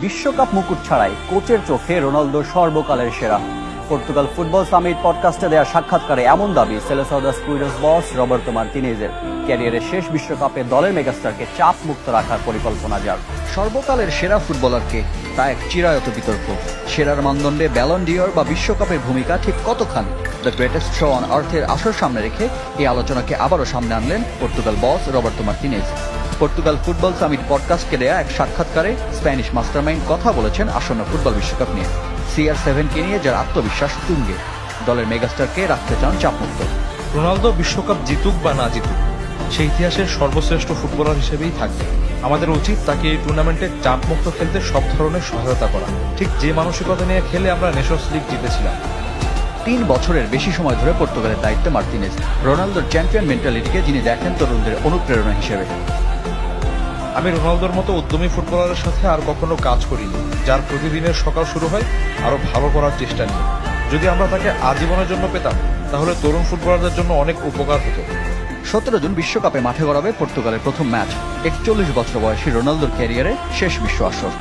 বিশ্বকাপ মুকুট ছাড়াই কোচের চোখে রোনালদো সর্বকালের সেরা। পর্তুগাল ফুটবল সামিট পডকাস্টে দেওয়া সাক্ষাৎকারে এমন দাবি সেলেসাও দা স্কুইডার্স বস রবার্তো মার্তিনেজের। ক্যারিয়ারের শেষ বিশ্বকাপে দলের মেগাস্টারকে চাপ মুক্ত রাখার পরিকল্পনা যার। সর্বকালের সেরা ফুটবলারকে তা এক চিরায়ত বিতর্ক। সেরার মানদণ্ডে ব্যালন ডিওর বা বিশ্বকাপের ভূমিকা ঠিক কতখানি? দ্য গ্রেটেস্ট শো অন আর্থের আসর সামনে রেখে এই আলোচনাকে আবারও সামনে আনলেন Portugal boss Roberto Martinez. Portugal football summit পডকাস্টকে দেয়া এক সাক্ষাৎকারে স্প্যানিশ মাস্টারমাইন্ড কথা বলেছেন আসন্ন ফুটবল বিশ্বকাপ নিয়ে। CR7কে নিয়ে যার আত্মবিশ্বাস তুঙ্গে, দলের মেগাস্টারকে রাখতে চান চাপমুক্ত। রোনালদো বিশ্বকাপ জিতুক বা না জিতুক, সে ইতিহাসের সর্বশ্রেষ্ঠ ফুটবলার হিসেবেই থাকবে। আমাদের উচিত তাকে এই টুর্নামেন্টে চাপমুক্ত খেলতে সব ধরনের সহায়তা করা, ঠিক যে মানসিকতা নিয়ে খেলে আমরা নেশনস লিগ জিতেছিলাম। 3 বছরের বেশি সময় ধরে পর্তুগালের দায়িত্বে মার্তিনেজ, রোনালদোর চ্যাম্পিয়ন মেন্টালিটিকে যিনি দেখেন তরুণদের অনুপ্রেরণা হিসেবে। আমি রোনালদোর মতো উদ্যমী ফুটবলারের সাথে আর কখনো কাজ করিনি, যার প্রতিদিনের সকাল শুরু হয় আরো ভালো করার চেষ্টা নিয়ে। যদি আমরা তাকে আজীবনের জন্য পেতাম, তাহলে তরুণ ফুটবলারদের জন্য অনেক উপকার হতো। 17 জুন বিশ্বকাপে মাঠে গড়াবে পর্তুগালের প্রথম ম্যাচ। 41 বছর বয়সী রোনালদোর ক্যারিয়ারে শেষ বিশ্ব আসর।